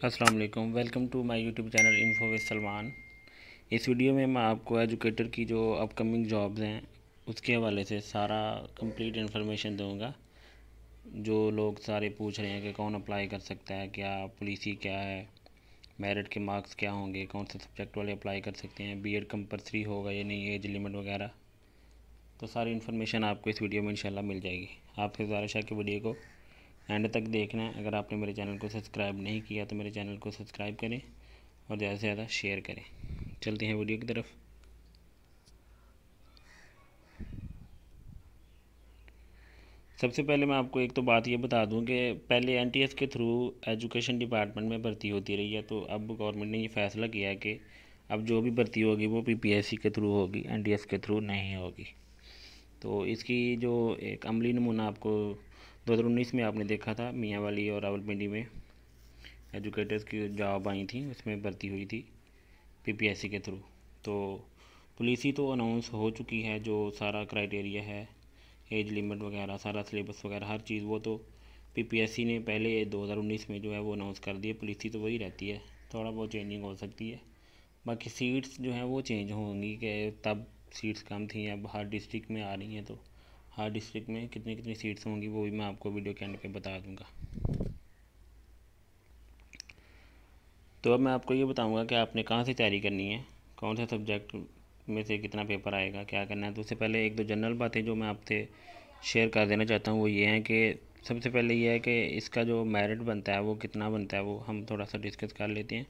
अस्सलाम वालेकुम। Welcome to my YouTube channel info with Salman. इस वीडियो में मैं आपको एजुकेटर की जो अपकमिंग जॉब्स हैं उसके हवाले से सारा कंप्लीट इन्फॉर्मेशन दूंगा। जो लोग सारे पूछ रहे हैं कि कौन अप्लाई कर सकता है, क्या पॉलिसी क्या है, मेरिट के मार्क्स क्या होंगे, कौन से सब्जेक्ट वाले अप्लाई कर सकते हैं, बीएड कंपलसरी होगा या नहीं, एज लिमिट वगैरह, तो सारी इन्फॉर्मेशन आपको इस वीडियो में इंशाल्लाह मिल जाएगी। आपसे गुजारिश है कि वीडियो को एंड तक देखना है। अगर आपने मेरे चैनल को सब्सक्राइब नहीं किया तो मेरे चैनल को सब्सक्राइब करें और ज़्यादा से ज़्यादा शेयर करें। चलते हैं वीडियो की तरफ। सबसे पहले मैं आपको एक तो बात ये बता दूं कि पहले एनटीएस के थ्रू एजुकेशन डिपार्टमेंट में भर्ती होती रही है, तो अब गवर्नमेंट ने ये फ़ैसला किया है कि अब जो भी भर्ती होगी वो पीपीएससी के थ्रू होगी, एनटीएस के थ्रू नहीं होगी। तो इसकी जो एक अमली नमूना आपको 2019 में आपने देखा था, मियांवाली और रावलपिंडी में एजुकेटर्स की जॉब आई थी, उसमें भर्ती हुई थी पीपीएससी के थ्रू। तो पुलिस ही तो अनाउंस हो चुकी है, जो सारा क्राइटेरिया है, एज लिमिट वगैरह, सारा सिलेबस वगैरह हर चीज़, वो तो पीपीएससी ने पहले 2019 में जो है वो अनाउंस कर दिए। पुलिस ही तो वही रहती है, थोड़ा बहुत चेंजिंग हो सकती है। बाकी सीट्स जो हैं वो चेंज होंगी कि तब सीट्स कम थी, अब हर डिस्ट्रिक्ट में आ रही हैं, तो हर डिस्ट्रिक्ट में कितनी कितनी सीट्स होंगी वो भी मैं आपको वीडियो के एंड पे बता दूंगा। तो अब मैं आपको ये बताऊंगा कि आपने कहाँ से तैयारी करनी है, कौन सा सब्जेक्ट में से कितना पेपर आएगा, क्या करना है। तो उससे पहले एक दो जनरल बातें जो मैं आपसे शेयर कर देना चाहता हूँ वो ये हैं कि सबसे पहले ये है कि इसका जो मेरिट बनता है वो कितना बनता है, वो हम थोड़ा सा डिस्कस कर लेते हैं।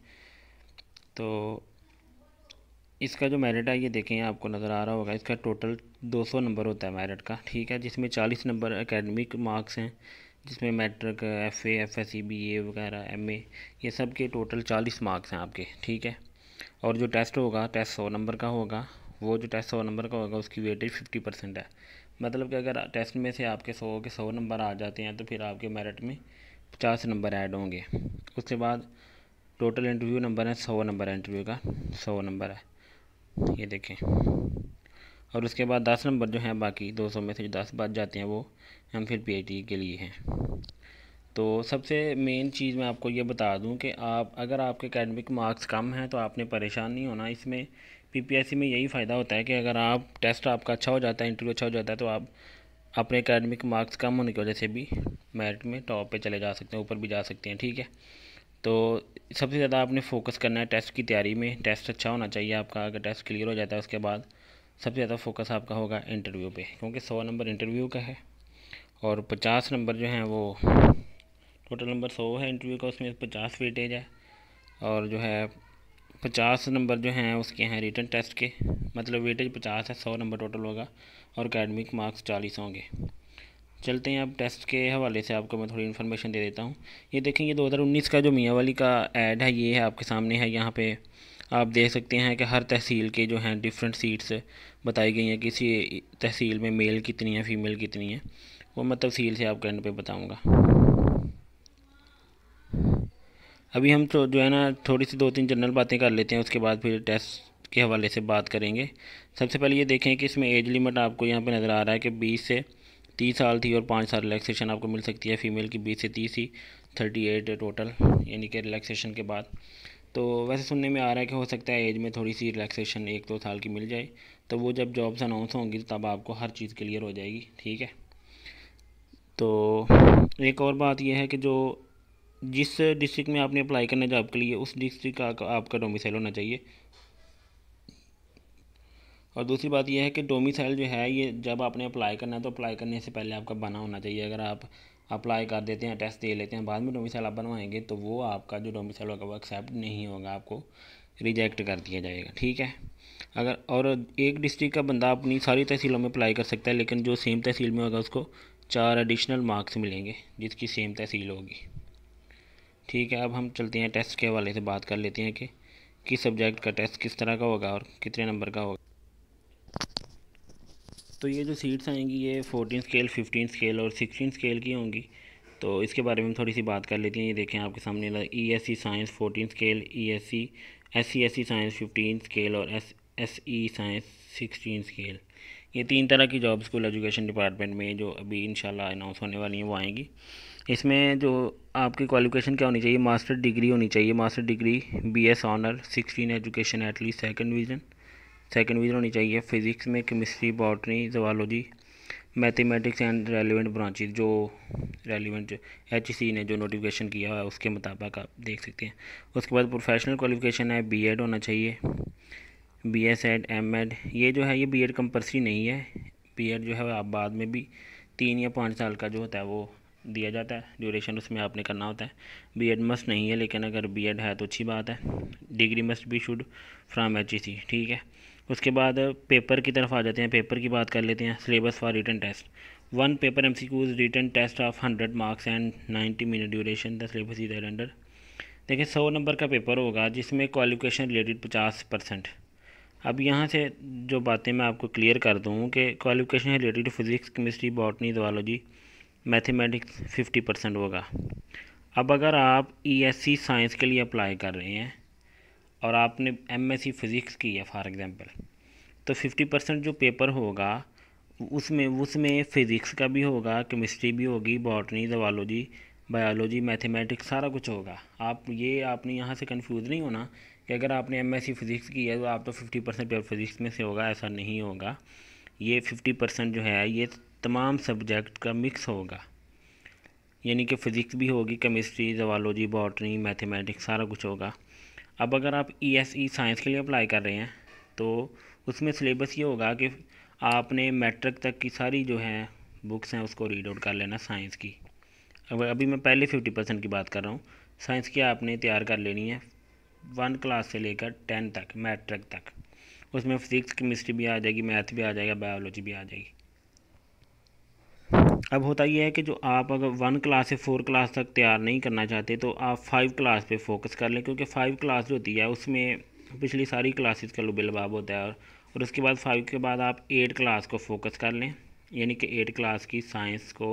तो इसका जो मेरिट है ये देखें, आपको नज़र आ रहा होगा, इसका टोटल 200 नंबर होता है मेरिट का, ठीक है, जिसमें 40 नंबर एकेडमिक मार्क्स हैं, जिसमें मैट्रिक, एफए, एफएससी, बीए वगैरह, एमए, ये सब के टोटल 40 मार्क्स हैं आपके, ठीक है। और जो टेस्ट होगा, टेस्ट 100 नंबर का होगा। वो जो टेस्ट 100 नंबर का होगा उसकी वेटेज 50% है। मतलब कि अगर टेस्ट में से आपके 100 के 100 नंबर आ जाते हैं तो फिर आपके मेरिट में 50 नंबर ऐड होंगे। उसके बाद टोटल इंटरव्यू नंबर है 100 नंबर, इंटरव्यू का 100 नंबर है, ये देखें। और उसके बाद 10 नंबर जो हैं, बाकी 200 में से जो 10 बच जाते हैं वो हम फिर पीएचडी के लिए हैं। तो सबसे मेन चीज़ मैं आपको ये बता दूं कि आप अगर आपके एकेडमिक मार्क्स कम हैं तो आपने परेशान नहीं होना। इसमें पीपीएससी में यही फ़ायदा होता है कि अगर आप टेस्ट आपका अच्छा हो जाता है, इंटरव्यू अच्छा हो जाता है, तो आप अपने एकेडमिक मार्क्स कम होने की वजह से भी मेरिट में टॉप पे चले जा सकते हैं, ऊपर भी जा सकते हैं, ठीक है। तो सबसे ज़्यादा आपने फोकस करना है टेस्ट की तैयारी में। टेस्ट अच्छा होना चाहिए आपका। अगर टेस्ट क्लियर हो जाता है उसके बाद सबसे ज़्यादा फोकस आपका होगा इंटरव्यू पे, क्योंकि 100 नंबर इंटरव्यू का है और 50 नंबर जो हैं वो, टोटल नंबर 100 है इंटरव्यू का, उसमें 50 वेटेज है। और जो है 50 नंबर जो हैं उसके हैं रिटन टेस्ट के, मतलब वेटेज 50 है, 100 नंबर टोटल होगा और एकेडमिक मार्क्स 40 होंगे। चलते हैं अब टेस्ट के हवाले से आपको मैं थोड़ी इन्फॉर्मेशन दे देता हूँ। ये देखें, ये 2019 का जो मियांवाली का ऐड है ये है आपके सामने है। यहाँ पे आप देख सकते हैं कि हर तहसील के जो हैं डिफरेंट सीट्स बताई गई हैं, किसी तहसील में मेल कितनी है, फ़ीमेल कितनी है, वो मैं तफसील से आपको एंड पे बताऊँगा। अभी हम तो जो है ना थोड़ी सी दो तीन जनरल बातें कर लेते हैं, उसके बाद फिर टेस्ट के हवाले से बात करेंगे। सबसे पहले ये देखें कि इसमें एज लिमिट आपको यहाँ पे नज़र आ रहा है कि 20 से 30 साल थी और 5 साल रिलैक्सेशन आपको मिल सकती है। फ़ीमेल की 20 से 30 ही 38 टोटल, यानी कि रिलैक्सेशन के बाद। तो वैसे सुनने में आ रहा है कि हो सकता है एज में थोड़ी सी रिलैक्सेशन 1-2 साल की मिल जाए, तो वो जब जॉब्स अनाउंस होंगी तो तब आपको हर चीज़ क्लियर हो जाएगी, ठीक है। तो एक और बात यह है कि जो जिस डिस्ट्रिक्ट में आपने अप्लाई करना है जॉब के लिए, उस डिस्ट्रिक्ट का आपका डोमिसाइल होना चाहिए। और दूसरी बात यह है कि डोमिसाइल जो है ये जब आपने अप्लाई करना है तो अप्लाई करने से पहले आपका बना होना चाहिए। अगर आप अप्लाई कर देते हैं, टेस्ट दे लेते हैं, बाद में डोमिसाइल आप बनवाएंगे तो वो आपका जो डोमिसाइल होगा वो एक्सेप्ट नहीं होगा, आपको रिजेक्ट कर दिया जाएगा, ठीक है। अगर और एक डिस्ट्रिक्ट का बंदा अपनी सारी तहसीलों में अप्लाई कर सकता है, लेकिन जो सेम तहसील में होगा उसको 4 एडिशनल मार्क्स मिलेंगे जिसकी सेम तहसील होगी, ठीक है। अब हम चलते हैं टेस्ट के हवाले से बात कर लेते हैं कि किस सब्जेक्ट का टेस्ट किस तरह का होगा और कितने नंबर का होगा। तो ये जो सीट्स आएंगी ये 14 स्केल, 15 स्केल और 16 स्केल की होंगी। तो इसके बारे में थोड़ी सी बात कर लेते हैं। ये देखें आपके सामने ESC science 14 scale, ESC SC science 15 scale और एसई साइंस 16 स्केल। ये तीन तरह की जॉब स्कूल एजुकेशन डिपार्टमेंट में जो अभी इंशाल्लाह अनाउंस होने वाली हैं वो आएंगी। इसमें जो आपकी क्वालिफिकेशन क्या होनी चाहिए, मास्टर डिग्री होनी चाहिए, master degree BS honour 16 education at least second division होनी चाहिए। फिज़िक्स में chemistry, botany, zoology, mathematics and relevant branches, जो रेलिवेंट HEC ने जो नोटिफिकेशन किया है उसके मुताबिक आप देख सकते हैं। उसके बाद प्रोफेशनल क्वालिफिकेशन है, B.Ed होना चाहिए, BS.Ed, M.Ed। ये जो है ये B.Ed कंपल्सरी नहीं है। B.Ed जो है आप बाद में भी 3 या 5 साल का जो होता है वो दिया जाता है, ड्यूरेशन उसमें आपने करना होता है। B.Ed मस्ट नहीं है, लेकिन अगर B.Ed है तो अच्छी बात है। Degree must be should from HEC, ठीक है। उसके बाद पेपर की तरफ आ जाते हैं, पेपर की बात कर लेते हैं। Syllabus for written test, 1 paper MCQs, written test of 100 marks and 90 minute duration. The syllabus is under. देखिए 100 नंबर का पेपर होगा जिसमें क्वालिफिकेशन रिलेटेड 50%। अब यहाँ से जो बातें मैं आपको क्लियर कर दूँ कि qualification related physics, chemistry, botany, zoology, mathematics 50% होगा। अब अगर आप ESC साइंस के लिए अप्लाई कर रहे हैं और आपने MSc फ़िज़िक्स की है फॉर एग्ज़ाम्पल, तो 50% जो पेपर होगा उसमें फ़िज़िक्स का भी होगा, केमिस्ट्री भी होगी, बॉटनी, ज़ूलॉजी, बायोलॉजी, मैथमेटिक्स सारा कुछ होगा। आपने यहाँ से कंफ्यूज नहीं होना कि अगर आपने MSc फ़िज़िक्स की है तो आप तो 50% पेपर फ़िज़िक्स में से होगा, ऐसा नहीं होगा। ये 50% जो है ये तमाम सब्जेक्ट का मिक्स होगा, यानी कि फ़िज़िक्स भी होगी, केमिस्ट्री, ज़ूलॉजी, बॉटनी, मैथमेटिक्स सारा कुछ होगा। अब अगर आप ESE साइंस के लिए अप्लाई कर रहे हैं तो उसमें सिलेबस ये होगा कि आपने मैट्रिक तक की सारी जो है बुक्स हैं उसको रीड आउट कर लेना साइंस की। अब अभी मैं पहले 50% की बात कर रहा हूँ। साइंस की आपने तैयार कर लेनी है 1 क्लास से लेकर 10 तक, मैट्रिक तक। उसमें फिज़िक्स, केमिस्ट्री भी आ जाएगी, मैथ भी आ जाएगा, बायोलॉजी भी आ जाएगी। अब होता यह है कि जो आप अगर 1 क्लास से 4 क्लास तक तैयार नहीं करना चाहते तो आप 5 क्लास पे फोकस कर लें, क्योंकि 5 क्लास जो होती है उसमें पिछली सारी क्लासेस का लुबेलबाब होता है। और उसके बाद 5 के बाद आप 8 क्लास को फोकस कर लें, यानी कि 8 क्लास की साइंस को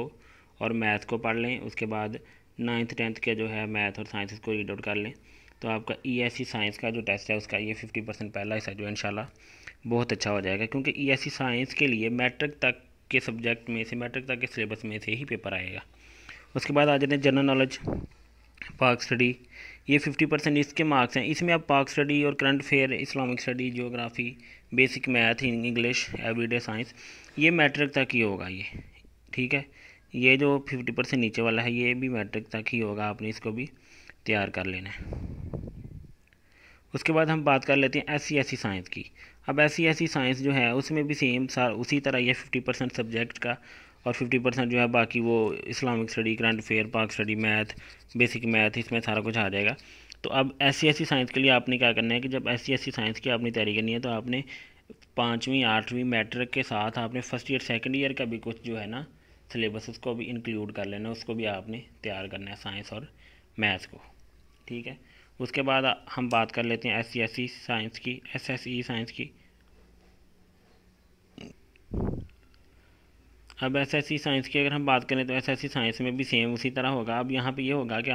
और मैथ को पढ़ लें। उसके बाद 9th 10th के जो है मैथ और साइंस को रीड आउट कर लें। तो आपका ESC साइंस का जो टेस्ट है उसका ये 50% पहला हिस्सा जो है इंशाल्लाह बहुत अच्छा हो जाएगा, क्योंकि ESC साइंस के लिए मैट्रिक तक के सब्जेक्ट में से, मैट्रिक तक के सिलेबस में से ही पेपर आएगा। उसके बाद आ जाते हैं जनरल नॉलेज, पाक स्टडी। ये 50% इसके मार्क्स हैं। इसमें आप पाक स्टडी और current affair, Islamic study, geography, basic math, English, everyday science, ये मैट्रिक तक ही होगा ये, ठीक है। ये जो 50% नीचे वाला है ये भी मैट्रिक तक ही होगा, आपने इसको भी तैयार कर लेना है। उसके बाद हम बात कर लेते हैं SC साइंस की। अब SC साइंस जो है उसमें भी सेम उसी तरह ये 50% सब्जेक्ट का और 50% जो है बाकी वो इस्लामिक स्टडी, करंट अफेयर, पाक स्टडी, मैथ, बेसिक मैथ, इसमें सारा कुछ आ जाएगा। तो अब SC साइंस के लिए आपने क्या करना है कि जब SC साइंस की आपने तैयारी करनी है तो आपने 5वीं 8वीं मैट्रिक के साथ आपने फर्स्ट ईयर सेकेंड ईयर का भी कुछ जो है ना सिलेबस उसको भी इंक्लूड कर लेना, उसको भी आपने तैयार करना है, साइंस और मैथ्स को, ठीक है। उसके बाद हम बात कर लेते हैं SC साइंस की, SSE साइंस की। अब SSE साइंस की अगर हम बात करें तो SSE साइंस में भी सेम उसी तरह होगा। अब यहाँ पे ये होगा कि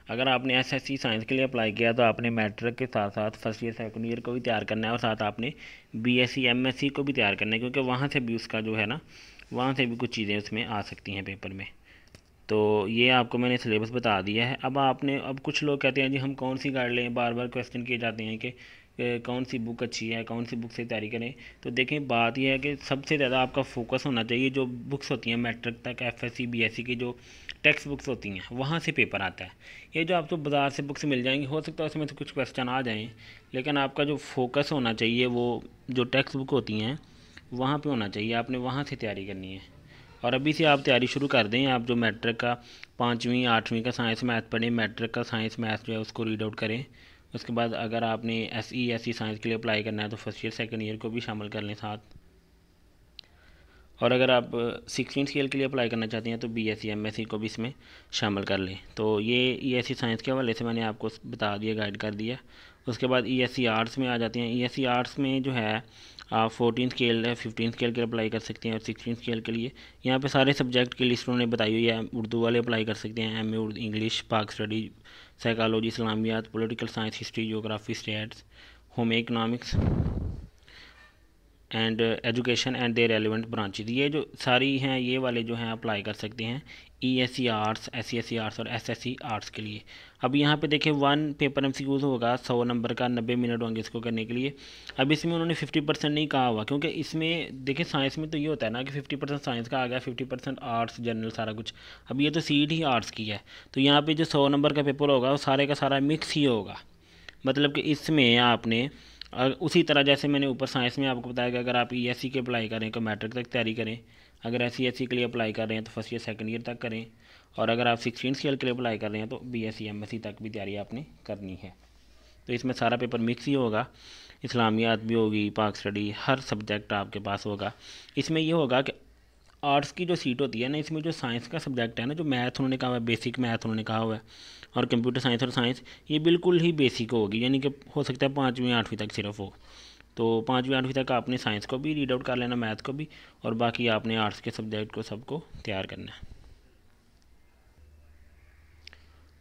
अगर आपने SSE साइंस के लिए अप्लाई किया तो आपने मैट्रिक के साथ साथ फर्स्ट ईयर सेकंड ईयर को भी तैयार करना है और साथ आपने BSc MSc को भी तैयार करना है, क्योंकि वहाँ से भी उसका जो है ना वहाँ से भी कुछ चीज़ें उसमें आ सकती हैं पेपर में। तो ये आपको मैंने सिलेबस बता दिया है। अब कुछ लोग कहते हैं जी हम कौन सी गाइड लें, बार बार क्वेश्चन किए जाते हैं कि कौन सी बुक अच्छी है, कौन सी बुक से तैयारी करें। तो देखें बात यह है कि सबसे ज़्यादा आपका फोकस होना चाहिए जो बुक्स होती हैं मैट्रिक तक FSC BSc की जो टेक्स्ट बुक्स होती हैं वहाँ से पेपर आता है। ये जो आपको बाज़ार से बुक्स मिल जाएंगी हो सकता है उसमें से कुछ क्वेश्चन आ जाएँ, लेकिन आपका जो फोकस होना चाहिए वो जो टेक्स्ट बुक होती हैं वहाँ पर होना चाहिए, आपने वहाँ से तैयारी करनी है। और अभी से आप तैयारी शुरू कर दें। आप जो मैट्रिक का 5वीं 8वीं का साइंस मैथ पढ़ें, मैट्रिक का साइंस मैथ जो है उसको रीड आउट करें। उसके बाद अगर आपने SE साइंस के लिए अप्लाई करना है तो फर्स्ट ईयर सेकंड ईयर को भी शामिल कर लें साथ। और अगर आप 16 स्केल के लिए अप्लाई करना चाहते हैं तो BSc MSc को भी इसमें शामिल कर लें। तो ये ESC साइंस के हवाले से मैंने आपको बता दिया, गाइड कर दिया। उसके बाद ESC आर्ट्स में आ जाते हैं। ESC आर्ट्स में जो है आप 14 स्केल है 15 स्केल के लिए अप्लाई कर सकते हैं और 16 स्केल के लिए यहाँ पे सारे सब्जेक्ट की लिस्ट उन्होंने बताई हुई है। उर्दू वाले अप्लाई कर सकते हैं, MA Urdu, English, Pak study, psychology, इस्लामियात, political science, history, geography, stats, home economics and education and their relevant branches, ये जो सारी हैं ये वाले जो हैं अप्लाई कर सकते हैं ESE आर्ट्स, SCSE आर्ट्स और SSE आर्ट्स के लिए। अब यहाँ पे देखिए 1 पेपर MCQs होगा 100 नंबर का, 90 मिनट होंगे इसको करने के लिए। अब इसमें उन्होंने 50% नहीं कहा हुआ, क्योंकि इसमें देखिए साइंस में तो ये होता है ना कि 50% साइंस का आ गया, 50% आर्ट्स जनरल सारा कुछ। अब ये तो सीट ही आर्ट्स की है, तो यहाँ पर जो 100 नंबर का पेपर होगा वो सारे का सारा मिक्स ही होगा। मतलब कि इसमें आपने उसी तरह जैसे मैंने ऊपर साइंस में आपको बताया कि अगर आप ESE के अप्लाई करें तो मैट्रिक तक तैयारी करें, अगर SCSE के लिए अप्लाई कर रहे हैं तो फर्स्ट ईयर सेकंड ईयर तक करें, और अगर आप 16 स्केल के लिए अप्लाई कर रहे हैं तो BSc MSc तक भी तैयारी आपने करनी है। तो इसमें सारा पेपर मिक्स ही होगा, इस्लामियात भी होगी, पाक स्टडी, हर सब्जेक्ट आपके पास होगा। इसमें ये होगा कि आर्ट्स की जो सीट होती है ना, इसमें जो साइंस का सब्जेक्ट है ना, जो मैथ उन्होंने कहा हुआ है, बेसिक मैथ उन्होंने कहा हुआ है, और कंप्यूटर साइंस और साइंस ये बिल्कुल ही बेसिक होगी, यानी कि हो सकता है 5वीं 8वीं तक सिर्फ हो। तो 5वीं 8वीं तक आपने साइंस को भी रीड आउट कर लेना, मैथ को भी, और बाकी आपने आर्ट्स के सब्जेक्ट को सबको तैयार करना है।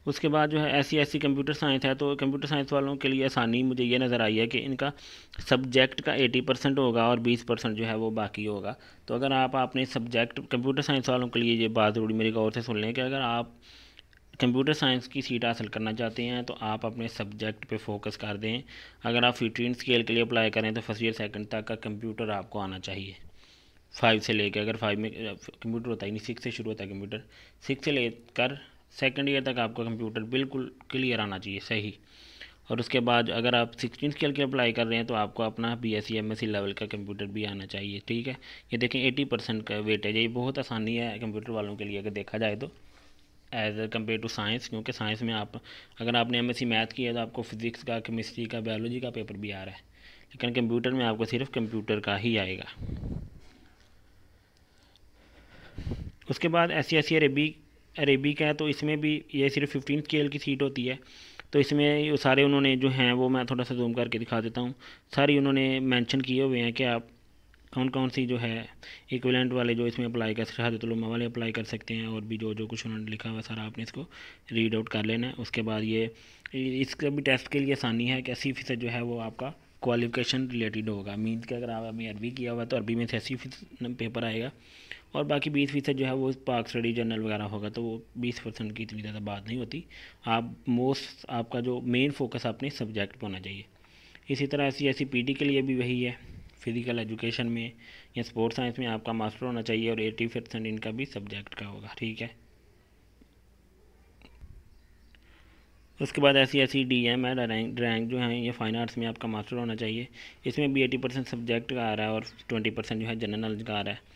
उसके बाद जो है SC कंप्यूटर साइंस है, तो कंप्यूटर साइंस वालों के लिए आसानी मुझे ये नज़र आई है कि इनका सब्जेक्ट का 80% होगा और 20% जो है वो बाकी होगा। तो अगर आप अपने सब्जेक्ट कंप्यूटर साइंस वालों के लिए ये बात ज़रूरी मेरी गौर से सुन लें कि अगर आप कंप्यूटर साइंस की सीट हासिल करना चाहते हैं तो आप अपने सब्जेक्ट पे फोकस कर दें। अगर आप 15 स्केल के लिए अप्लाई करें तो फर्स्ट ईयर सेकंड तक का कंप्यूटर आपको आना चाहिए, 5 से लेकर, अगर 5 में कंप्यूटर होता ही नहीं, 6 से शुरू होता है कंप्यूटर, 6 से लेकर सेकंड ईयर तक आपका कंप्यूटर बिल्कुल क्लियर आना चाहिए सही। और उसके बाद अगर आप 16 स्केल के अप्लाई कर रहे हैं तो आपको अपना BSc MSc लेवल का कंप्यूटर भी आना चाहिए, ठीक है। ये देखें 80% का वेटेज है, ये बहुत आसानी है कंप्यूटर वालों के लिए अगर देखा जाए तो, एज कम्पेयर टू साइंस। क्योंकि साइंस में आप अगर आपने MSc मैथ किया तो आपको फिज़िक्स का, केमिस्ट्री का, बायोलॉजी का पेपर भी आ रहा है, लेकिन कंप्यूटर में आपको सिर्फ कंप्यूटर का ही आएगा। उसके बाद SC अरेबिक है, तो इसमें भी ये सिर्फ 15 स्केल की सीट होती है। तो इसमें सारे उन्होंने जो हैं वो मैं थोड़ा सा जूम करके दिखा देता हूँ, सारी उन्होंने मेंशन किए हुए हैं कि आप कौन कौन सी जो है इक्विवेलेंट वाले जो इसमें अप्लाई कर, शहादतुल उलमा वाले अप्लाई कर सकते हैं, और भी जो जो कुछ उन्होंने लिखा हुआ सारा आपने इसको रीड आउट कर लेना है। उसके बाद ये इसका भी टेस्ट के लिए आसानी है कि 80% जो है वो आपका क्वालिफिकेशन रिलेटेड होगा। मीन कि अगर आप अभी अरबी किया हुआ तो अरबी में से 80% पेपर आएगा, और बाकी 20% जो है वो पाक स्टडी जर्नल वगैरह होगा, तो वो 20% की इतनी ज़्यादा बात नहीं होती। आप मोस्ट आपका जो मेन फोकस अपने सब्जेक्ट पर होना चाहिए। इसी तरह SC PT के लिए भी वही है, फिज़िकल एजुकेशन में या स्पोर्ट्स साइंस में आपका मास्टर होना चाहिए, और 80% इनका भी सब्जेक्ट का होगा, ठीक है। उसके बाद SC DM है, ड्राइंग जो है ये फाइन आर्ट्स में आपका मास्टर होना चाहिए। इसमें भी 80% सब्जेक्ट का आ रहा है और 20% जो है जनरल नॉलेज का आ रहा है।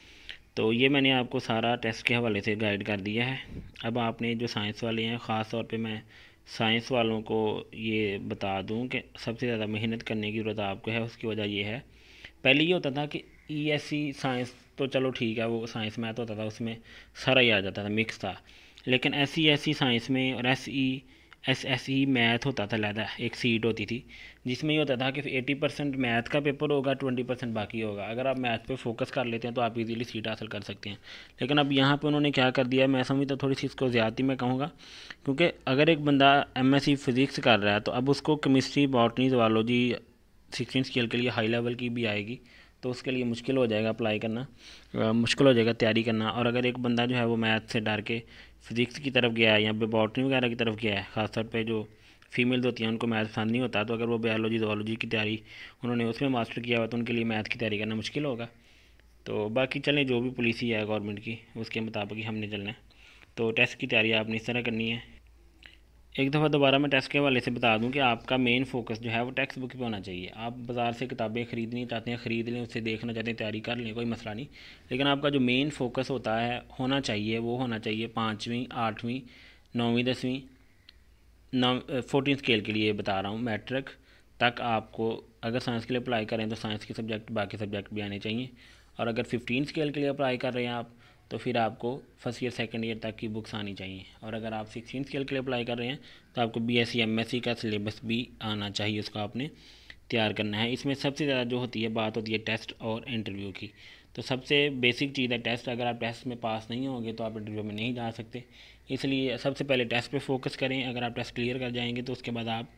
तो ये मैंने आपको सारा टेस्ट के हवाले से गाइड कर दिया है। अब आपने जो साइंस वाले हैं, ख़ास तौर पे मैं साइंस वालों को ये बता दूं कि सबसे ज़्यादा मेहनत करने की ज़रूरत आपको है। उसकी वजह ये है, पहले ये होता था कि ESE साइंस तो चलो ठीक है, वो साइंस मैथ होता था, उसमें सारा ही आ जाता था, मिक्स था। लेकिन SC साइंस में और SSE मैथ होता था अलहदा, एक सीट होती थी जिसमें ये होता था कि 80% मैथ का पेपर होगा, 20% बाकी होगा। अगर आप मैथ पे फोकस कर लेते हैं तो आप इजीली सीट हासिल कर सकते हैं। लेकिन अब यहाँ पे उन्होंने क्या कर दिया है, मैं समझता थोड़ी सी इसको ज़्यादती मैं कहूँगा, क्योंकि अगर एक बंदा MSc फिज़िक्स कर रहा है तो अब उसको केमिस्ट्री, बॉटनी, ज़ूलॉजी 16 स्केल के लिए हाई लेवल की भी आएगी, तो उसके लिए मुश्किल हो जाएगा अप्लाई करना, मुश्किल हो जाएगा तैयारी करना। और अगर एक बंदा जो है वो मैथ से डर के फिज़िक्स की तरफ गया है या बॉटनी वगैरह की तरफ गया है, ख़ासतौर पे जो फीमेल्स होती हैं उनको मैथ पसंद नहीं होता, तो अगर वो बायोलॉजी, ज़ूलॉजी की तैयारी उन्होंने उसमें मास्टर किया हुआ तो उनके लिए मैथ की तैयारी करना मुश्किल होगा। तो बाकी चलें, जो भी पॉलिसी है गवर्नमेंट की उसके मुताबिक ही हमने चलना है। तो टेस्ट की तैयारी आपने इस तरह करनी है। एक दफ़ा दोबारा मैं टेस्ट के हवाले से बता दूं कि आपका मेन फोकस जो है वो टेक्स्ट बुक पे होना चाहिए। आप बाज़ार से किताबें ख़रीदनी चाहते हैं, ख़रीद लें, उससे देखना चाहते हैं, तैयारी कर लें, कोई मसला नहीं। लेकिन आपका जो मेन फोकस होता है होना चाहिए वो होना चाहिए 5वीं, 8वीं, 9वीं, 10वीं, 14 स्केल के लिए बता रहा हूँ, मैट्रिक तक आपको अगर साइंस के लिए अप्लाई करें तो साइंस के सब्जेक्ट, बाकी सब्जेक्ट भी आने चाहिए। और अगर 15 स्केल के लिए अप्लाई कर रहे हैं आप तो फिर आपको फर्स्ट ईयर सेकंड ईयर तक की बुक्स आनी चाहिए। और अगर आप 16 स्केल के लिए अप्लाई कर रहे हैं तो आपको BSc MSc का सिलेबस भी आना चाहिए, उसका आपने तैयार करना है। इसमें सबसे ज़्यादा जो होती है बात होती है टेस्ट और इंटरव्यू की। तो सबसे बेसिक चीज़ है टेस्ट। अगर आप टेस्ट में पास नहीं होंगे तो आप इंटरव्यू में नहीं जा सकते, इसलिए सबसे पहले टेस्ट पे फोकस करें। अगर आप टेस्ट क्लियर कर जाएंगे तो उसके बाद आप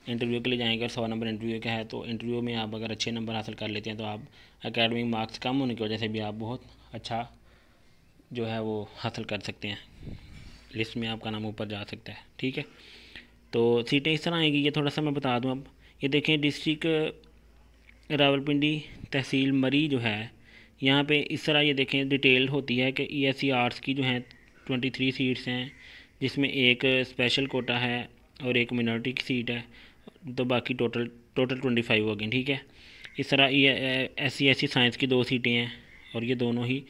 इंटरव्यू के लिए जाएंगे। और 100 नंबर इंटरव्यू का है तो इंटरव्यू में आप अगर अच्छे नंबर हासिल कर लेते हैं तो आप एकेडमिक मार्क्स कम होने की वजह से भी आप बहुत अच्छा जो है वो हासिल कर सकते हैं, लिस्ट में आपका नाम ऊपर जा सकता है। ठीक है, तो सीटें इस तरह आएंगी। ये थोड़ा सा मैं बता दूं। अब ये देखें, डिस्ट्रिक्ट रावलपिंडी तहसील मरी जो है, यहाँ पे इस तरह ये देखें डिटेल होती है कि ESC आर्ट्स की जो हैं 23 सीट्स हैं, जिसमें एक स्पेशल कोटा है और एक मिनॉरिटी की सीट है, तो बाकी टोटल 25 हो गए। ठीक है, इस तरह ये SC साइंस की 2 सीटें हैं और ये दोनों ही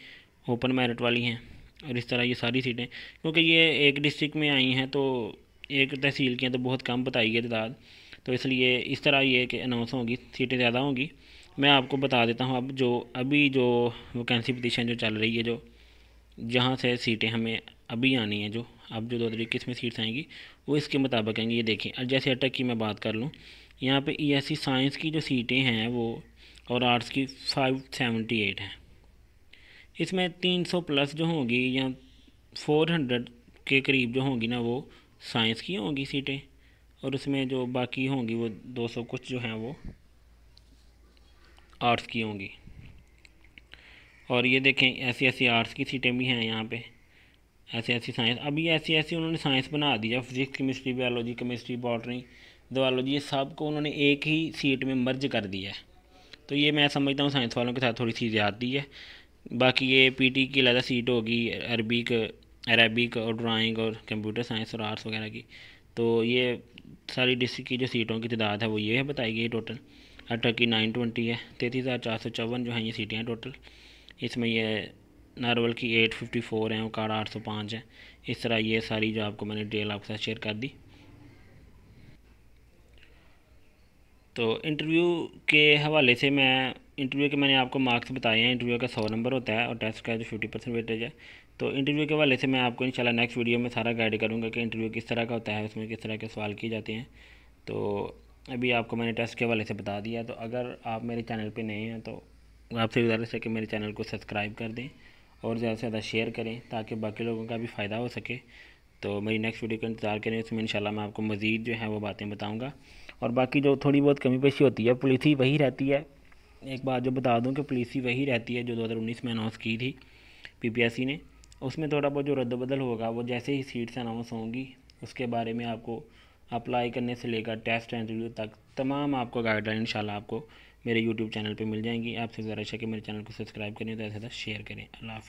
ओपन मेरिट वाली हैं। और इस तरह ये सारी सीटें, क्योंकि ये एक डिस्ट्रिक्ट में आई हैं तो एक तहसील की हैं तो बहुत कम बताई है तादाद, तो इसलिए इस तरह ये कि अनाउंस होंगी, सीटें ज़्यादा होंगी। मैं आपको बता देता हूँ अब अभी जो वैकेंसी पटिशन जो चल रही है, जो जहाँ से सीटें हमें अभी आनी है, जो अब जो 2021 में सीट्स आएंगी वो इसके मुताबिक आएंगी। ये देखें, और जैसे अटक की मैं बात कर लूँ, यहाँ पे ESC साइंस की जो सीटें हैं वो और आर्ट्स की 578 हैं। इसमें 300 प्लस जो होंगी या 400 के करीब जो होंगी ना, वो साइंस की होंगी सीटें, और उसमें जो बाकी होंगी वो 200 कुछ जो हैं वो आर्ट्स की होंगी। और ये देखें, ऐसी आर्ट्स की सीटें भी हैं यहाँ पे, ऐसी साइंस। अभी ऐसी उन्होंने साइंस बना दिया, physics chemistry biology chemistry botany zoology, ये सब को उन्होंने एक ही सीट में मर्ज कर दिया है। तो ये मैं समझता हूँ साइंस वालों के साथ थोड़ी सी ज़्यादती है। बाकी ये PT की अलग सीट होगी, अरबिक और ड्राइंग और कंप्यूटर साइंस और आर्ट्स वगैरह की। तो ये सारी डिस्ट्रिक्ट की जो सीटों की तादाद है वो ये है बताई गई टोटल। अटक की 920 है, 33,454 जो हैं ये सीटें हैं टोटल। इसमें ये नारवल की 854 हैं, उकाड़ा 805 है। इस तरह ये सारी जो आपको मैंने डिटेल आपके साथ शेयर कर दी। तो इंटरव्यू के हवाले से इंटरव्यू के मैंने आपको मार्क्स बताए हैं। इंटरव्यू का 100 नंबर होता है और टेस्ट का जो 50% वेटेज है। तो इंटरव्यू के हवाले से मैं आपको इंशाल्लाह नेक्स्ट वीडियो में सारा गाइड करूँगा कि इंटरव्यू किस तरह का होता है, उसमें किस तरह के सवाल किए जाते हैं। तो अभी आपको मैंने टेस्ट के हवाले से बता दिया। तो अगर आप मेरे चैनल पर नए हैं तो आपसे गुजारिश है कि मेरे चैनल को सब्सक्राइब कर दें और ज़्यादा से ज़्यादा शेयर करें ताकि बाकी लोगों का भी फ़ायदा हो सके। तो मेरी नेक्स्ट वीडियो का इंतज़ार करें, उसमें इंशाल्लाह मैं आपको मज़ीद जो है वो बातें बताऊँगा। और बाकी जो थोड़ी बहुत कमी पेशी होती है, पॉलिसी वही रहती है। एक बात जो बता दूं कि पॉलिसी वही रहती है जो 2019 में अनाउंस की थी PPSC ने। उसमें थोड़ा बहुत जो रद्द-बदल होगा वो जैसे ही सीट्स अनाउंस होंगी उसके बारे में आपको अप्लाई करने से लेकर टेस्ट इंटरव्यू तक तमाम आपको गाइडलाइन इंशाल्लाह आपको मेरे YouTube चैनल पे मिल जाएंगी। आपसे गुजारिश है कि मेरे चैनल को सब्सक्राइब करें, तो ऐसा शेयर करें। अल्लाह हाफ़िज़।